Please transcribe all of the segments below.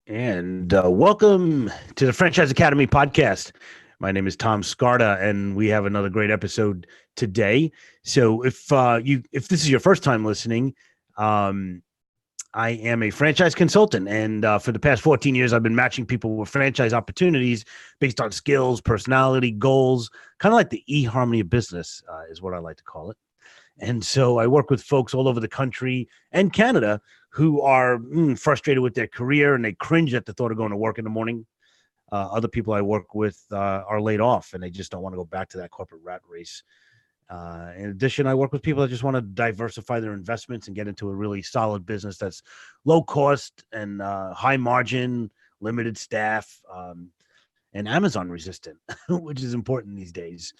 And welcome to the Franchise Academy podcast. My name is Tom Scarda, and we have another great episode today. So, if this is your first time listening, um, I am a franchise consultant, and for the past 14 years, I've been matching people with franchise opportunities based on skills, personality, goals, kind of like the eHarmony of business, is what I like to call it. And so I work with folks all over the country and Canada who are frustrated with their career and they cringe at the thought of going to work in the morning. Other people I work with are laid off and they just don't want to go back to that corporate rat race. In addition, I work with people that just want to diversify their investments and get into a really solid business that's low cost and high margin, limited staff, and Amazon resistant, which is important these days.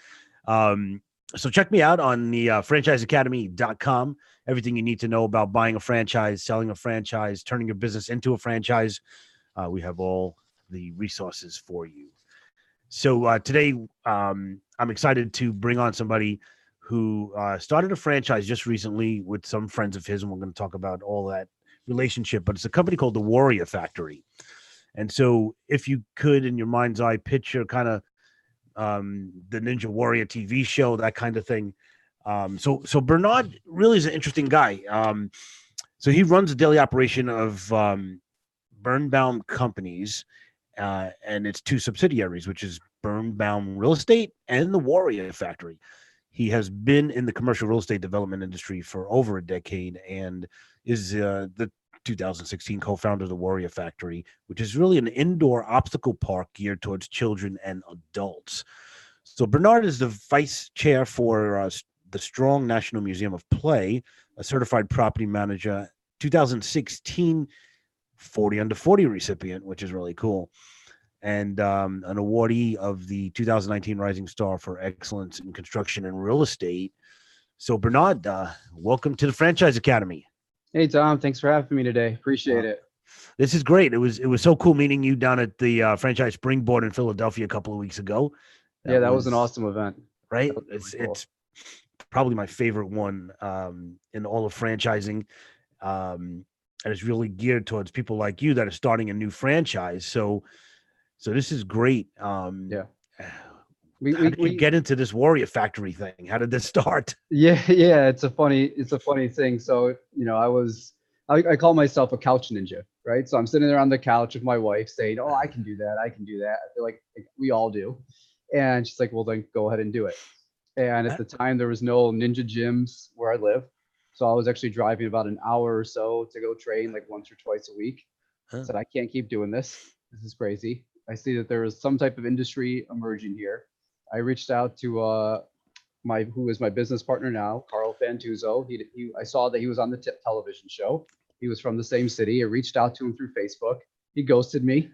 So check me out on the franchiseacademy.com. Everything you need to know about buying a franchise, selling a franchise, turning your business into a franchise. We have all the resources for you. So today, I'm excited to bring on somebody who started a franchise just recently with some friends of his, and we're going to talk about all that relationship. But it's a company called the Warrior Factory. And so if you could, in your mind's eye, picture kind of the Ninja Warrior TV show, that kind of thing. So Bernard really is an interesting guy. So he runs the daily operation of Birnbaum Companies and its two subsidiaries, which is Birnbaum Real Estate and the Warrior Factory. He has been in the commercial real estate development industry for over a decade and is the 2016 co-founder of the Warrior Factory, which is really an indoor obstacle park geared towards children and adults. So Bernard is the vice chair for the Strong National Museum of Play, a certified property manager, 2016 40 under 40 recipient, which is really cool, and an awardee of the 2019 Rising Star for Excellence in Construction and Real Estate. So Bernard, welcome to the Franchise Academy. Hey, Tom, thanks for having me today. Appreciate it. This is great. It was so cool meeting you down at the Franchise Springboard in Philadelphia a couple of weeks ago. That was an awesome event. Right? Really cool. It's probably my favorite one in all of franchising. And it's really geared towards people like you that are starting a new franchise. So this is great. How did you get into this Warrior Factory thing? How did this start? Yeah, it's a funny thing. So, I call myself a couch ninja, right? So I'm sitting there on the couch with my wife saying, "Oh, I can do that. I can do that." I feel like we all do. And she's like, "Well, then go ahead and do it." And at the time, there was no ninja gyms where I live. So I was actually driving about an hour or so to go train like once or twice a week. I said, I can't keep doing this. This is crazy. I see that there is some type of industry emerging here. I reached out to who is my business partner now, Carl Fantuzzo. I saw that he was on the television show. He was from the same city. I reached out to him through Facebook. He ghosted me.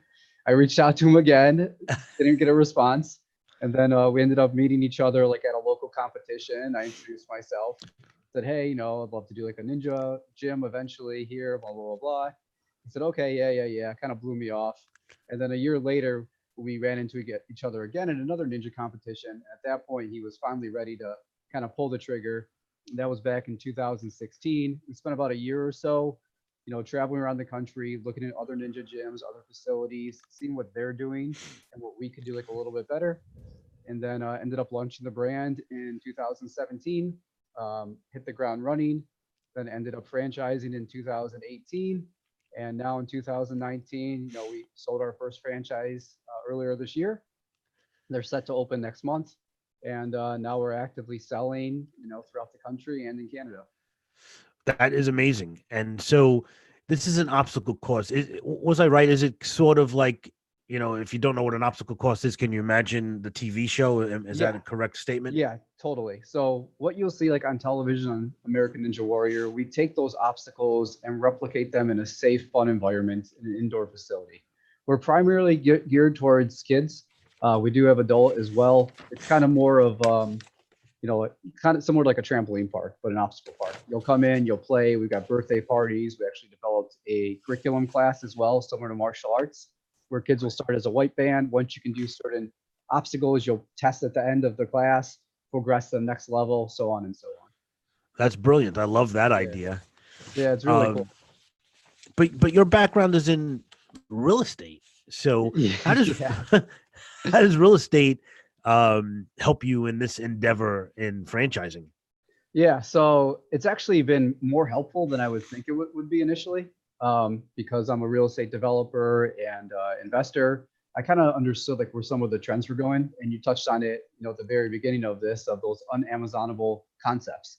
I reached out to him again, didn't get a response. And then we ended up meeting each other like at a local competition. I introduced myself, said, "Hey, I'd love to do like a ninja gym eventually here, blah, blah, blah, blah." He said, "Okay, yeah." Kind of blew me off. And then a year later, we ran into each other again in another ninja competition. At that point, he was finally ready to kind of pull the trigger. That was back in 2016. We spent about a year or so, traveling around the country, looking at other ninja gyms, other facilities, seeing what they're doing and what we could do like a little bit better. And then ended up launching the brand in 2017, hit the ground running, then ended up franchising in 2018. And now in 2019, we sold our first franchise earlier this year. They're set to open next month. And now we're actively selling, throughout the country and in Canada. That is amazing. And so this is an obstacle course. Was I right? Is it sort of like, if you don't know what an obstacle course is, can you imagine the TV show? Is that a correct statement? Yeah, totally. So what you'll see like on television on American Ninja Warrior, we take those obstacles and replicate them in a safe, fun environment in an indoor facility. We're primarily geared towards kids. We do have adult as well. It's kind of more of, kind of similar to like a trampoline park, but an obstacle park. You'll come in, you'll play. We've got birthday parties. We actually developed a curriculum class as well, similar to martial arts, where kids will start as a white band. Once you can do certain obstacles, you'll test at the end of the class, progress to the next level, so on and so on. That's brilliant. I love that idea. Yeah, it's really cool. But your background is in real estate. So how does Yeah. how does real estate help you in this endeavor in franchising? Yeah, so it's actually been more helpful than I would think it would be initially, because I'm a real estate developer and investor. I kind of understood like where some of the trends were going, and you touched on it, at the very beginning of this, of those unamazonable concepts,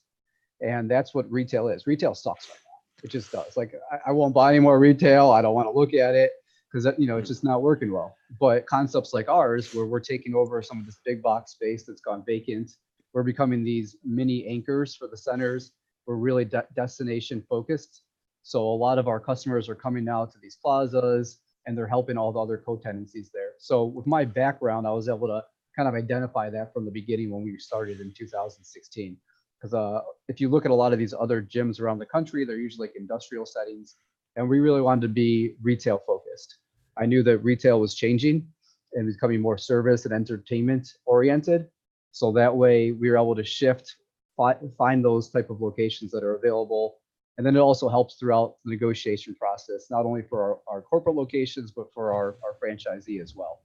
and that's what retail is. Retail sucks right now. It just does. Like I won't buy any more retail. I don't want to look at it because it's just not working well. But concepts like ours, where we're taking over some of this big box space that's gone vacant, we're becoming these mini anchors for the centers. We're really destination focused. So a lot of our customers are coming now to these plazas and they're helping all the other co-tenancies there. So with my background, I was able to kind of identify that from the beginning when we started in 2016. Because if you look at a lot of these other gyms around the country, they're usually like industrial settings. And we really wanted to be retail focused. I knew that retail was changing and becoming more service and entertainment oriented. So that way we were able to shift, find those type of locations that are available. And then it also helps throughout the negotiation process, not only for our corporate locations, but for our franchisee as well.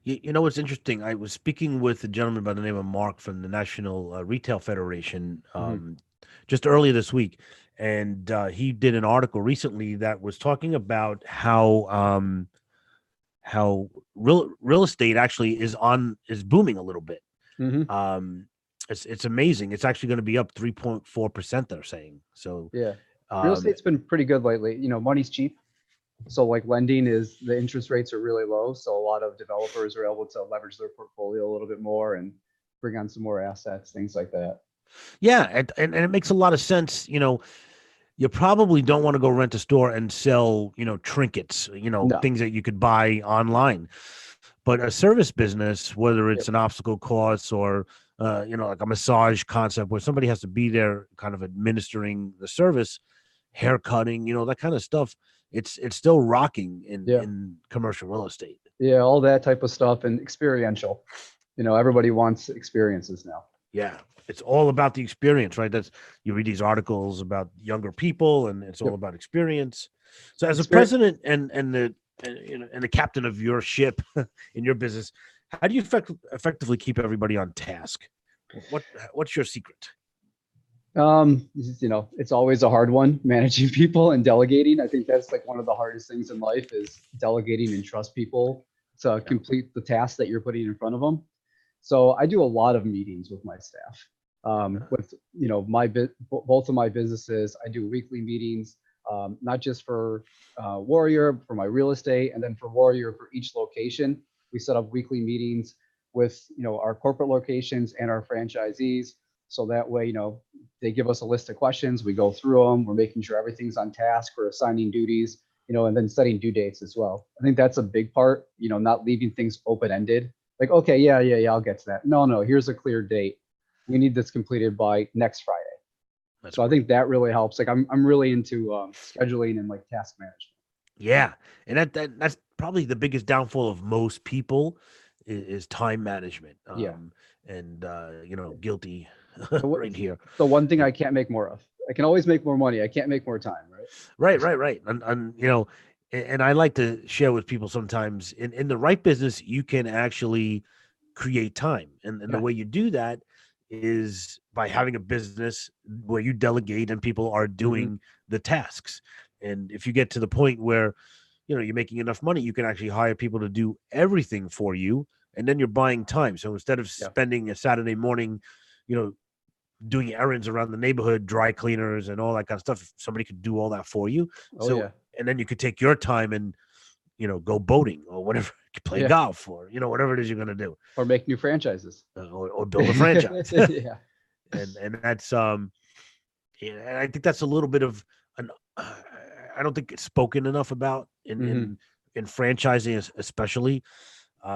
You know what's interesting? I was speaking with a gentleman by the name of Mark from the National Retail Federation Mm-hmm. just earlier this week, and he did an article recently that was talking about how real estate actually is booming a little bit. Mm-hmm. Um, it's amazing. It's actually going to be up 3.4%. They're saying so. Yeah. Real Um, estate's been pretty good lately. Money's cheap. So like lending is the interest rates are really low. So a lot of developers are able to leverage their portfolio a little bit more and bring on some more assets, things like that. yeah, and it makes a lot of sense. You probably don't want to go rent a store and sell, trinkets, No. things that you could buy online. But a service business, whether it's Yep. an obstacle course or, like a massage concept where somebody has to be there kind of administering the service, hair cutting, that kind of stuff, it's still rocking in, Yeah. in commercial real estate. Yeah. All that type of stuff and experiential. Everybody wants experiences now. Yeah. It's all about the experience, right? You read these articles about younger people and it's all Yep. about experience. So as a Experience. president and the captain of your ship in your business, how do you effectively keep everybody on task? What's your secret? It's always a hard one managing people and delegating. I think that's like one of the hardest things in life is delegating and trust people to Yeah. complete the task that you're putting in front of them. So I do a lot of meetings with my staff. With both of my businesses, I do weekly meetings, not just for Warrior, for my real estate, and then for Warrior for each location. We set up weekly meetings with our corporate locations and our franchisees. So that way, they give us a list of questions. We go through them. We're making sure everything's on task. We're assigning duties, and then setting due dates as well. I think that's a big part. Not leaving things open ended like, okay, yeah, I'll get to that. No, here's a clear date. We need this completed by next Friday. That's So I think great. that really helps. Like I'm really into scheduling and like task management. Yeah, and that's probably the biggest downfall of most people is time management. Yeah. And guilty The, right here. the one thing I can't make more of. I can always make more money. I can't make more time, right? Right. And and I like to share with people sometimes in the right business, you can actually create time. And the Yeah. way you do that is by having a business where you delegate and people are Hmm. doing the tasks. And if you get to the point where, you're making enough money, you can actually hire people to do everything for you. And then you're buying time. So instead of Yeah. spending a Saturday morning, you know, doing errands around the neighborhood, dry cleaners and all that kind of stuff. If somebody could do all that for you. Oh So, yeah. and then you could take your time and, go boating or whatever, play Yeah. golf or, whatever it is you're going to do, Or make new franchises. or build a franchise. Yeah. And that's, yeah, and I think that's a little bit of an, I don't think it's spoken enough about Hmm. in franchising, especially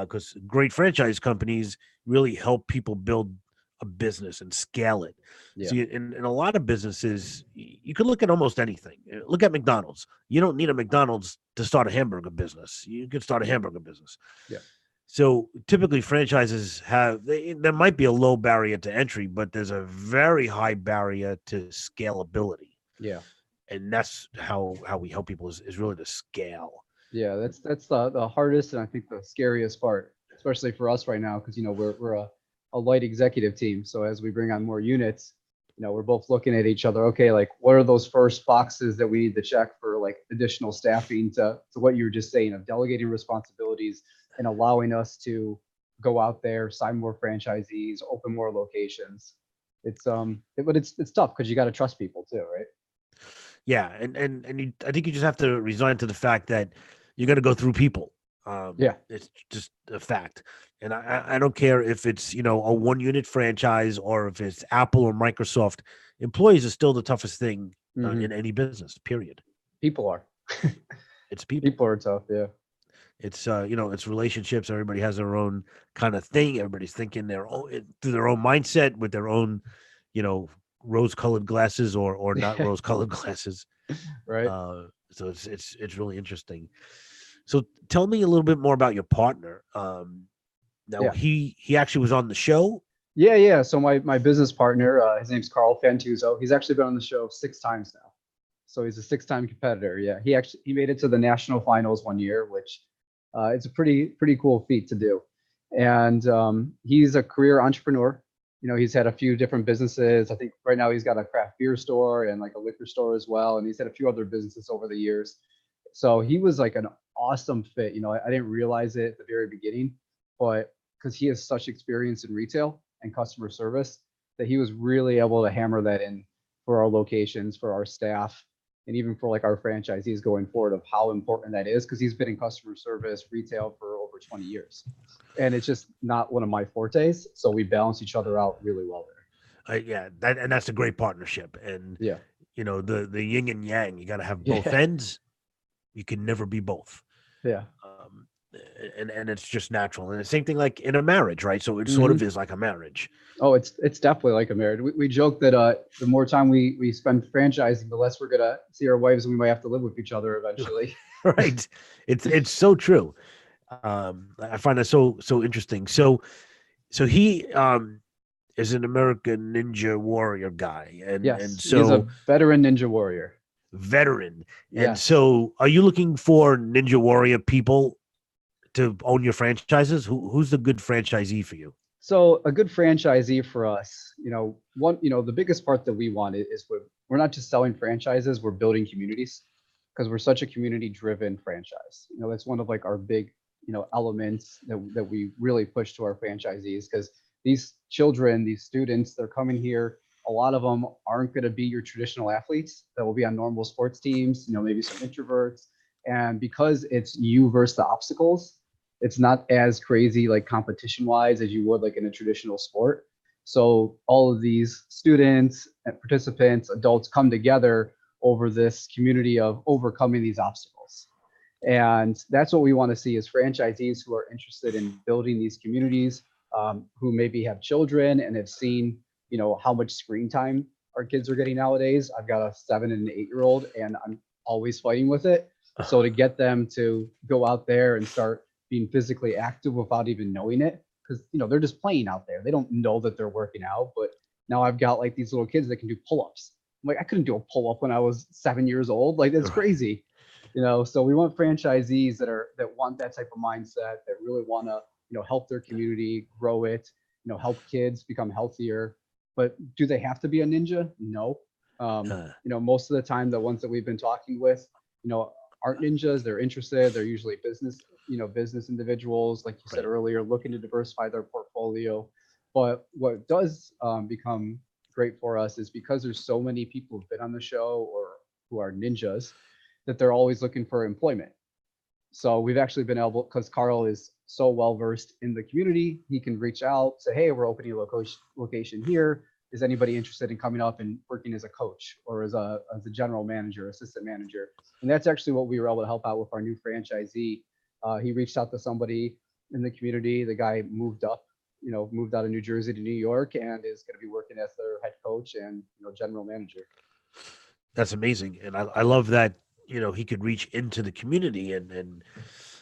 because great franchise companies really help people build a business and scale it. Yeah. See, in a lot of businesses, you could look at almost anything. Look at McDonald's. You don't need a McDonald's to start a hamburger business. You could start a hamburger business. Yeah. So typically, franchises there might be a low barrier to entry, but there's a very high barrier to scalability, Yeah. and that's how we help people is really to scale. Yeah, that's the hardest and I think the scariest part, especially for us right now, because we're a light executive team. So as we bring on more units, we're both looking at each other. Okay, like what are those first boxes that we need to check for like additional staffing to what you were just saying of delegating responsibilities and allowing us to go out there, sign more franchisees, open more locations. But it's tough because you got to trust people too, right? Yeah, I think you just have to resign to the fact that you're going to go through people. Yeah, It's just a fact, and I don't care if it's a one unit franchise or if it's Apple or Microsoft. Employees are still the toughest thing hmm in any business. Period. people are. It's people. People are tough. Yeah. It's it's relationships. Everybody has their own kind of thing. Everybody's thinking through their own mindset with their own, you know, rose colored glasses or not Yeah. rose colored glasses. Right. So it's really interesting. So tell me a little bit more about your partner. Now Yeah. he actually was on the show. Yeah. Yeah. So my business partner, his name's Carl Fantuzo. He's actually been on the show 6 times now. So he's a 6 time competitor. Yeah. He made it to the national finals one year, which it's a pretty cool feat to do. And he's a career entrepreneur. He's had a few different businesses. I think right now he's got a craft beer store and like a liquor store as well. And he's had a few other businesses over the years. So he was like an awesome fit. I didn't realize it at the very beginning, but because he has such experience in retail and customer service, that he was really able to hammer that in for our locations, for our staff, and even for like our franchisees going forward of how important that is because he's been in customer service retail for over 20 years. And it's just not one of my fortes. So we balance each other out really well Yeah, that's a great partnership. And there. the yin and yang. You got to have Yeah. both Yeah. ends. You can never be both. Yeah. Um, and it's just natural. And the same thing like in a marriage, right? So it sort hmm of is like a marriage. Oh, it's definitely like a marriage. We joke that the more time we spend franchising, the less we're gonna see our wives, and we might have to live with each other eventually. Right. It's so true. I find that so interesting. So he is an American Ninja Warrior guy, and Yes, he is a so veteran ninja warrior. veteran. And Yes. so, are you looking for Ninja Warrior people to own your franchises? Who's the good franchisee for you? So a good franchisee for us, the biggest part that we want is we're not just selling franchises, we're building communities because we're such a community driven franchise. That's one of like our big, elements that we really push to our franchisees because these children, these students, they're coming here. A lot of them aren't going to be your traditional athletes that will be on normal sports teams, maybe some introverts. And because it's you versus the obstacles, it's not as crazy like competition wise as you would like in a traditional sport. So all of these students and participants, adults come together over this community of overcoming these obstacles. And that's what we want to see is franchisees who are interested in building these communities, who maybe have children and have seen, how much screen time our kids are getting nowadays. I've got a 7 and an 8 year old and I'm always fighting with it. So to get them to go out there and start being physically active without even knowing it, because they're just playing out there. They don't know that they're working out. But now I've got like these little kids that can do pull-ups. I'm like, I couldn't do a pull-up when I was 7 years old. Like that's Right. crazy. So we want franchisees that want that type of mindset, that really want to, help their community grow it, help kids become healthier. But do they have to be a ninja? No. Uh, Most of the time, the ones that we've been talking with, aren't ninjas. They're interested. They're usually business individuals, like you said right. earlier, looking to diversify their portfolio. But what does become great for us is because there's so many people who've been on the show or who are ninjas that they're always looking for employment. So we've actually been able, because Carl is so well versed in the community, he can reach out, say, hey, we're opening a location here. Is anybody interested in coming up and working as a coach or as a general manager, assistant manager? And that's actually what we were able to help out with our new franchisee. He reached out to somebody in the community. The guy moved up, moved out of New Jersey to New York and is going to be working as their head coach and general manager. That's amazing, and I love that he could reach into the community and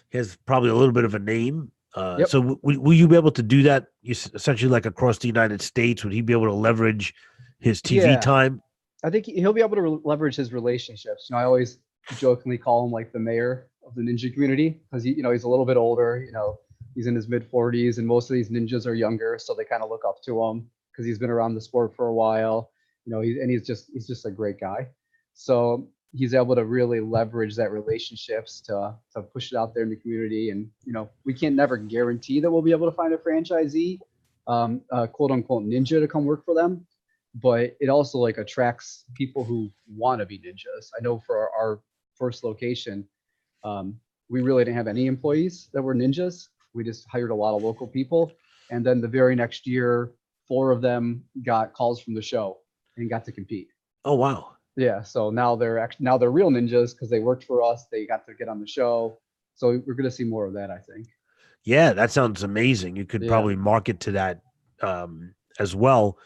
he has probably a little bit of a name. Yep. So will you be able to do that? Essentially, like across the United States, would he be able to leverage his TV Yeah. time? I think he'll be able to leverage his relationships. I always jokingly call him like the mayor the ninja community because he's a little bit older. He's in his mid 40s, and most of these ninjas are younger, so they kind of look up to him because he's been around the sport for a while. He's just a great guy. So he's able to really leverage that relationships to push it out there in the community. And we can't never guarantee that we'll be able to find a franchisee, quote unquote ninja to come work for them, but it also like attracts people who want to be ninjas. I know for our first location, we really didn't have any employees that were ninjas. We just hired a lot of local people, and then the very next year, 4 of them got calls from the show and got to compete. Oh wow. Yeah, so now they're real ninjas because they worked for us. They got to get on the show, so we're gonna see more of that, I think. Yeah, that sounds amazing. You could probably market to that as well.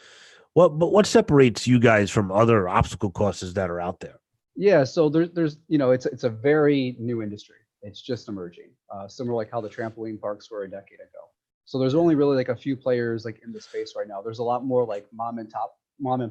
What separates you guys from other obstacle courses that are out there? Yeah, so there's it's a very new industry. It's just emerging, similar like how the trampoline parks were a decade ago. So there's only really like a few players like in the space right now. There's a lot more like mom and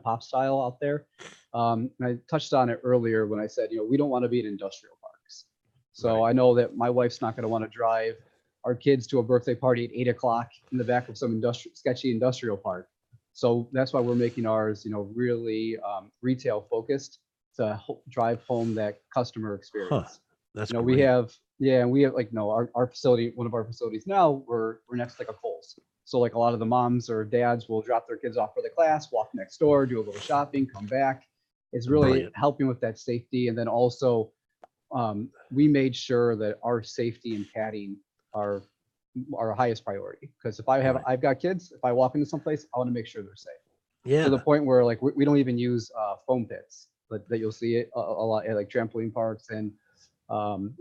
pop style out there. And I touched on it earlier when I said, we don't want to be in industrial parks. So I know that my wife's not going to want to drive our kids to a birthday party at 8:00 in the back of some sketchy industrial park. So that's why we're making ours, really retail focused to drive home that customer experience. Huh. That's great. we have like our facility, one of our facilities now, we're next to like a Kohl's. So like a lot of the moms or dads will drop their kids off for the class, walk next door, do a little shopping, come back. It's really helping with that safety. And then also we made sure that our safety and padding are our highest priority. Because if I've got kids, if I walk into someplace, I want to make sure they're safe. Yeah. To the point where like we don't even use foam pits that you'll see it a lot at like trampoline parks and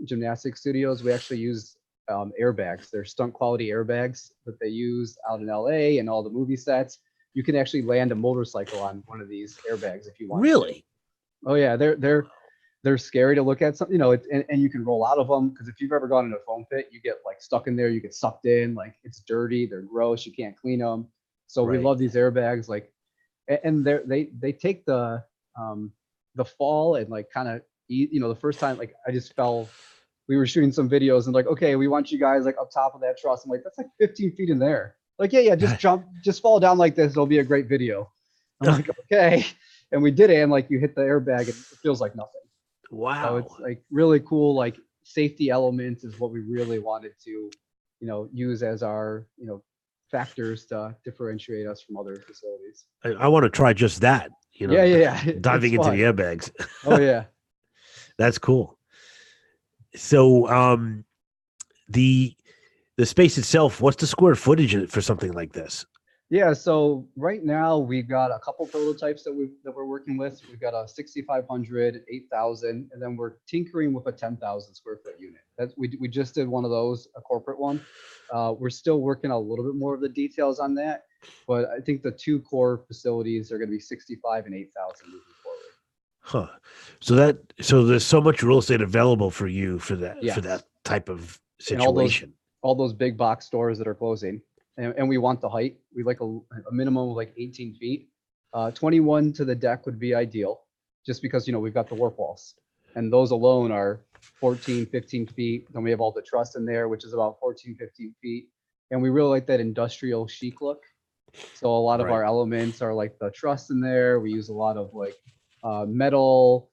gymnastics studios. We actually use airbags. They're stunt quality airbags that they use out in LA and all the movie sets. You can actually land a motorcycle on one of these airbags if you want. Really? Oh yeah, they're scary to look at. Some, and you can roll out of them because if you've ever gone in a foam pit, you get like stuck in there. You get sucked in. Like it's dirty. They're gross. You can't clean them. So we love these airbags. Like, and they take the fall and like kind of the first time like I just fell. We were shooting some videos and like, okay, we want you guys like up top of that truss. I'm like, that's like 15 feet in there. Like, yeah, just jump, just fall down like this. It'll be a great video. I'm like, okay. And we did it. And like you hit the airbag and it feels like nothing. Wow. So it's like really cool. Like safety elements is what we really wanted to, use as our, factors to differentiate us from other facilities. I want to try just that, Yeah. diving into the airbags. Oh yeah. That's cool. So the space itself, what's the square footage for something like this? Yeah, so right now we've got a couple prototypes that we're working with. We've got a 6,500, 8,000, and then we're tinkering with a 10,000 square foot unit. We just did one of those, a corporate one. We're still working a little bit more of the details on that, but I think the 2 core facilities are going to be 65 and 8,000 moving forward. Huh. So there's so much real estate available for you for that type of situation. And all those big box stores that are closing. And we want the height. We like a minimum of like 18 feet. 21 to the deck would be ideal, just because we've got the warp walls, and those alone are 14, 15 feet. Then we have all the truss in there, which is about 14, 15 feet. And we really like that industrial chic look. So a lot of our elements are like the truss in there. We use a lot of like metal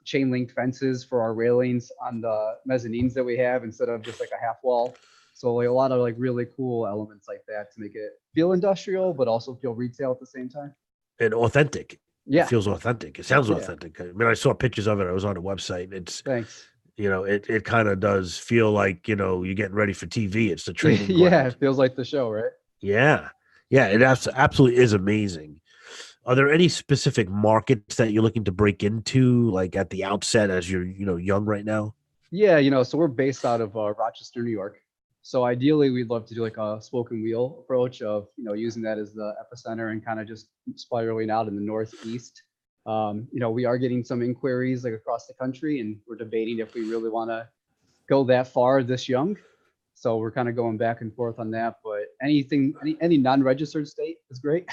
chain link fences for our railings on the mezzanines that we have instead of just like a half wall. So like a lot of like really cool elements like that to make it feel industrial, but also feel retail at the same time. And authentic. Yeah. It feels authentic. It sounds authentic. I mean, I saw pictures of it. I was on the website. It's thanks. It kind of does feel like, you're getting ready for TV. It's the training. Yeah. It feels like the show, right? Yeah. Yeah. It absolutely is amazing. Are there any specific markets that you're looking to break into, like at the outset as you're, young right now? Yeah. So we're based out of Rochester, New York. So ideally, we'd love to do like a spoke and wheel approach of, using that as the epicenter and kind of just spiraling out in the northeast. We are getting some inquiries like across the country, and we're debating if we really want to go that far this young. So we're kind of going back and forth on that. But any non-registered state is great.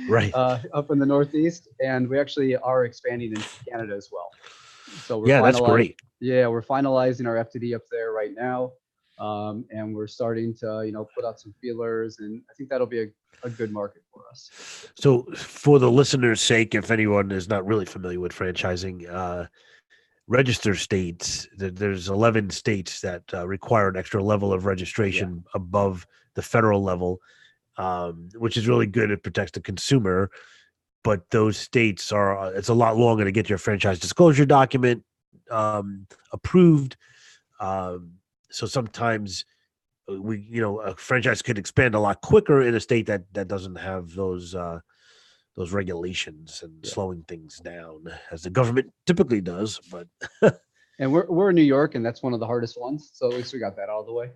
Right. Up in the northeast, and we actually are expanding into Canada as well. So that's great. Yeah, we're finalizing our FTD up there right now, and we're starting to put out some feelers, and I think that'll be a good market for us. So, for the listeners' sake, if anyone is not really familiar with franchising, register states, there's 11 states that require an extra level of Yeah, registration above the federal level, which is really good. It protects the consumer. But those states are, it's a lot longer to get your franchise disclosure document approved. Um, so sometimes a franchise could expand a lot quicker in a state that doesn't have those regulations and yeah. slowing things down as the government typically does. But And we're in New York, and that's one of the hardest ones. So at least we got that out of the way.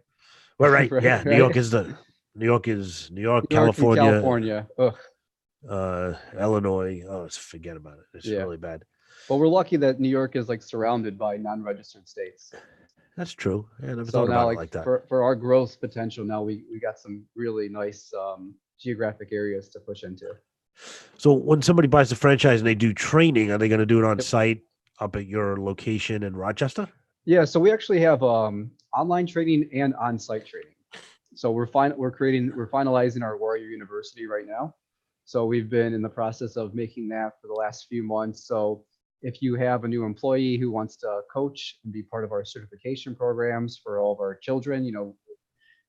well, right, Right, yeah, right. New York is New York, New York and California, California. Ugh, Illinois. Oh, forget about it. It's yeah. really bad. But we're lucky that New York is like surrounded by non-registered states. That's true. Yeah, I never So thought now, about it like like that. for our growth potential, now we got some really nice geographic areas to push into. So when somebody buys the franchise and they do training, are they going to do it on Yep. site up at your location in Rochester? Yeah, so we actually have online training and on-site training. So we're finalizing our Warrior University right now. So we've been in the process of making that for the last few months. So if you have a new employee who wants to coach and be part of our certification programs for all of our children,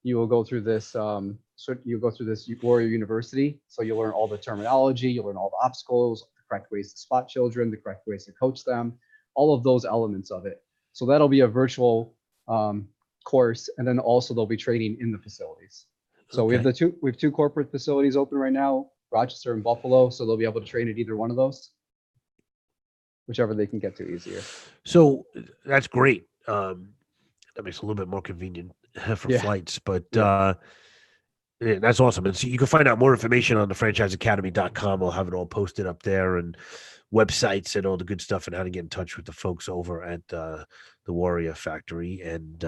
you will go through this you'll go through this Warrior University. So you'll learn all the terminology, you'll learn all the obstacles, the correct ways to spot children, the correct ways to coach them, all of those elements of it. So that'll be a virtual course, and then also they'll be training in the facilities. So Okay. we have two corporate facilities open right now, Rochester and Buffalo. So they'll be able to train at either one of those, whichever they can get to easier. So that's great. That makes it a little bit more convenient for Yeah, flights, but yeah. yeah, that's awesome. And so you can find out more information on the franchiseacademy.com. We'll have it all posted up there and websites and all the good stuff and how to get in touch with the folks over at the Warrior Factory. And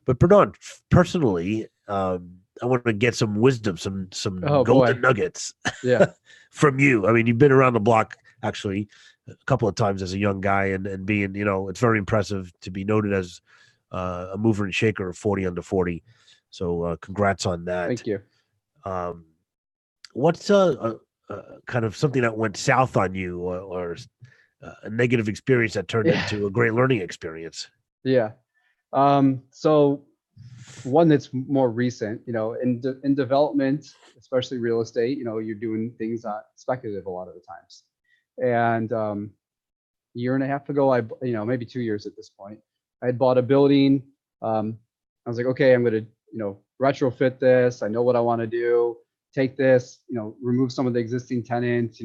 but Bernard, personally, I want to get some wisdom, some Oh golden boy. nuggets Yeah. from you. I mean, you've been around the block actually a couple of times as a young guy, and being, it's very impressive to be noted as a mover and shaker of 40 under 40. So congrats on that. Thank you. Um, what's kind of something that went south on you, or a negative experience that turned Yeah. into a great learning experience? Yeah. So one that's more recent, in development, especially real estate, you're doing things speculative a lot of the times. And year and a half ago, maybe 2 years at this point, I had bought a building. I was like, okay, I'm going to, retrofit this. I know what I want to do. Take this, remove some of the existing tenants,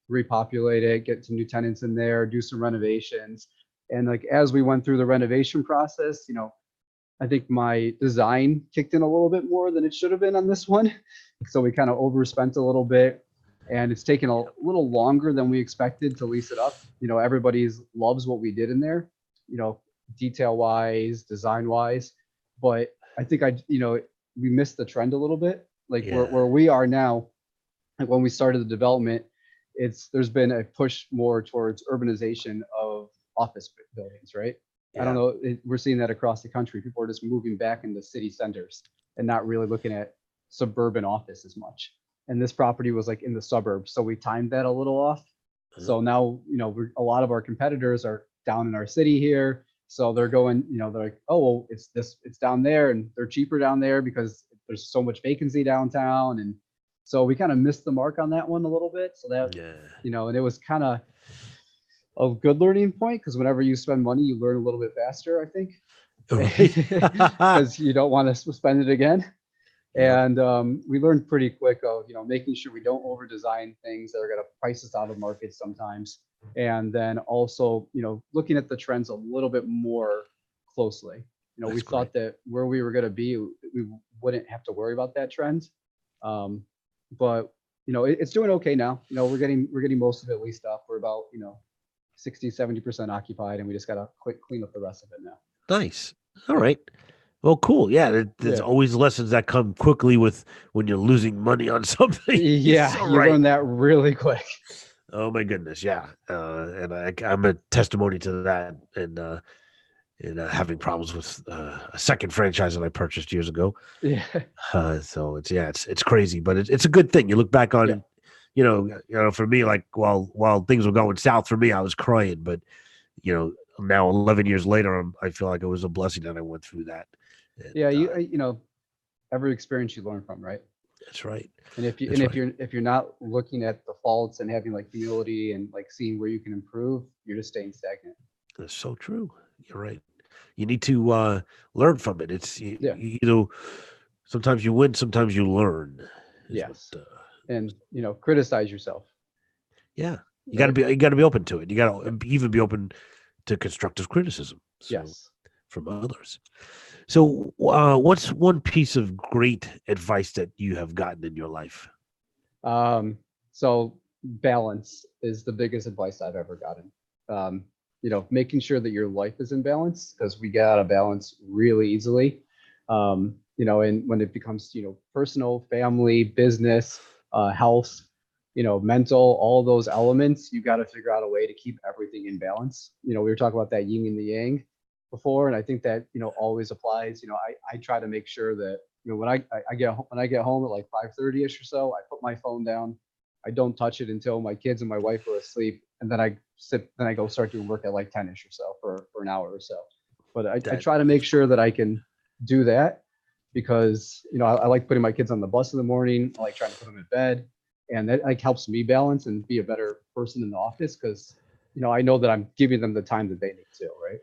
repopulate it, get some new tenants in there, do some renovations. And like, as we went through the renovation process, I think my design kicked in a little bit more than it should have been on this one. So we kind of overspent a little bit, and it's taken a little longer than we expected to lease it up. Everybody's loves what we did in there, detail wise, design wise. But I think we missed the trend a little bit. Like Yeah. where we are now, like when we started the development, there's been a push more towards urbanization of office buildings, right? I don't Yeah. know. We're seeing that across the country. People are just moving back into city centers and not really looking at suburban office as much. And this property was like in the suburbs, so we timed that a little off. So now, a lot of our competitors are down in our city here. So they're going, they're like, oh, well, it's down there, and they're cheaper down there because there's so much vacancy downtown. And so we kind of missed the mark on that one a little bit. So that, Yeah. and it was kind of a good learning point, because whenever you spend money, you learn a little bit faster, I think, Right. because you don't want to spend it again. Yep. And we learned pretty quick of, making sure we don't over design things that are going to price us out of market sometimes. And then also, looking at the trends a little bit more closely. We That's thought that where we were going to be, we wouldn't have to worry about that trend. But it's doing okay now. We're getting most of it leased up. We're about 60-70% occupied, and we just got to clean up the rest of it now. Nice. All right. Well, cool. Yeah, there's Yeah. always lessons that come quickly with when you're losing money on something. Yeah, So you right. learn that really quick. Oh my goodness, yeah. And I'm a testimony to that. And and having problems with a second franchise that I purchased years ago. Yeah. So it's crazy, but it's a good thing. You look back on Yeah. it, for me, like while things were going south for me, I was crying, but now 11 years later, I feel like it was a blessing that I went through that. And, Yeah. Every experience you learn from, right? that's right. And if you That's right. if you're not looking at the faults and having like humility and like seeing where you can improve, you're just staying stagnant. That's so true. You're right. You need to learn from it. It's Yeah. sometimes you win, sometimes you learn. Is what. Yes. And criticize yourself. Yeah, Right. you got to be open to it. You got to even be open to constructive criticism. So Yes. from others. So, what's one piece of great advice that you have gotten in your life? So balance is the biggest advice I've ever gotten. Um, making sure that your life is in balance because we get out of balance really easily. And when it becomes, personal, family, business, health, mental, all those elements, you got to figure out a way to keep everything in balance. We were talking about that yin and the yang before, and I think that, always applies. I try to make sure that, when I get home at like 5:30 ish or so, I put my phone down. I don't touch it until my kids and my wife are asleep, and then I go start doing work at like 10 ish or so for an hour or so. But I try to make sure that I can do that because I like putting my kids on the bus in the morning. I like trying to put them in bed, and that like helps me balance and be a better person in the office because I know that I'm giving them the time that they need to, right?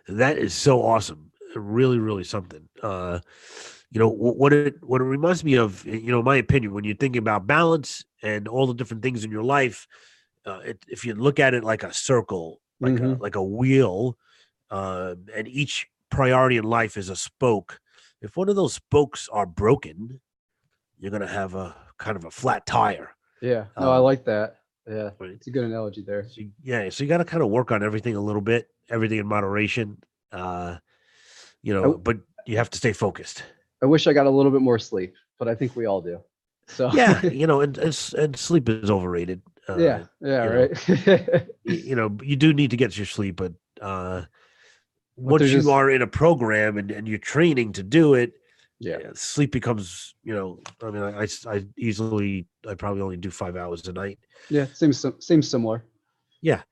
That is so awesome. Really, really something. What it reminds me of, in my opinion, when you're thinking about balance and all the different things in your life, if you look at it like a circle, Mm-hmm. like a wheel, and each priority in life is a spoke. If one of those spokes are broken, you're gonna have a kind of a flat tire. Yeah. No, I Um, like that. Yeah, right? it's a good analogy there. So you got to kind of work on everything a little bit, everything in moderation. Uh, I, but you have to stay focused. I wish I got a little bit more sleep, but I think we all do. So Yeah, and sleep is overrated. yeah, yeah, right. You do need to get your sleep, but But there's once you just are in a program and you're training to do it, yeah, sleep becomes, I mean, I probably only do 5 hours a night. yeah, seems similar. Yeah.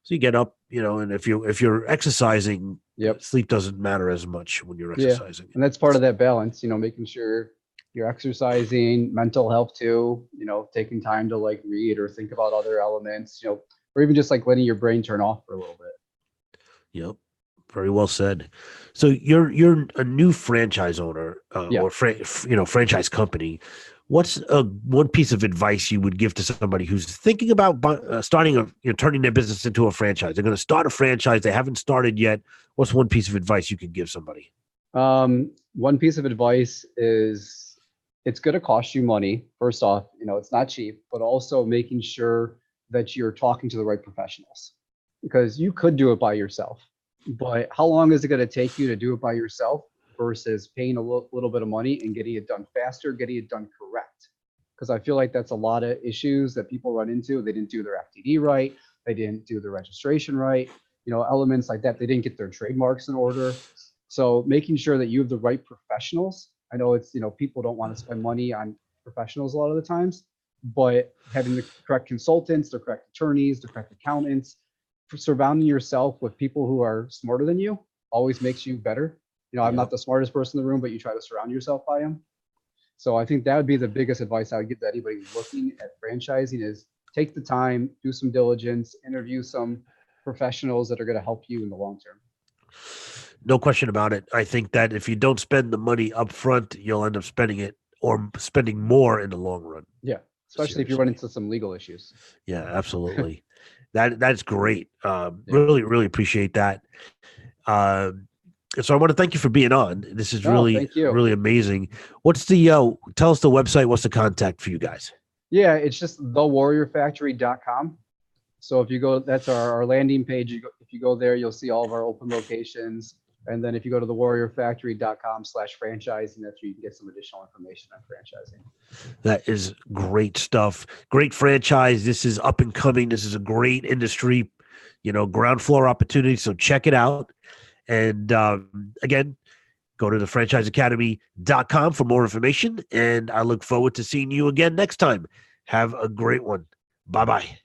So you get up, and if you're exercising, Yep. sleep doesn't matter as much when you're Yeah, exercising. and that's part of that balance. Making sure you're exercising, mental health too. Taking time to like read or think about other elements. Or even just like letting your brain turn off for a little bit. Yep. Very well said. So you're a new franchise owner Yeah. or franchise company. What's one piece of advice you would give to somebody who's thinking about starting turning their business into a franchise? They're going to start a franchise. They haven't started yet. What's one piece of advice you could give somebody? One piece of advice is it's going to cost you money. First off, it's not cheap, but also making sure that you're talking to the right professionals because you could do it by yourself. But how long is it going to take you to do it by yourself versus paying a little bit of money and getting it done faster, getting it done correct? Because I feel like that's a lot of issues that people run into. They didn't do their FTD right. They didn't do the registration right. Elements like that. They didn't get their trademarks in order. So making sure that you have the right professionals. I know it's, people don't want to spend money on professionals a lot of the times, but having the correct consultants, the correct attorneys, the correct accountants, surrounding yourself with people who are smarter than you always makes you better. I'm not Yep. the smartest person in the room, but you try to surround yourself by them. So I think that would be the biggest advice I would give to anybody looking at franchising is take the time, do some diligence, interview some professionals that are going to help you in the long term. No question about it. I think that if you don't spend the money up front, you'll end up spending it or spending more in the long run. Yeah, especially if you run into some legal issues. Yeah, absolutely. That's great. Yeah. Really, really appreciate that. So I want to thank you for being on. This is No, really, thank you. really amazing. What's the tell us the website? What's the contact for you guys? Yeah, it's just thewarriorfactory.com. So if you go, that's our landing page. If you go there, you'll see all of our open locations. And then if you go to thewarriorfactory.com/franchising, that's where you can get some additional information on franchising. That is great stuff. Great franchise. This is up and coming. This is a great industry, ground floor opportunity. So check it out. And again, go to thefranchiseacademy.com for more information. And I look forward to seeing you again next time. Have a great one. Bye-bye.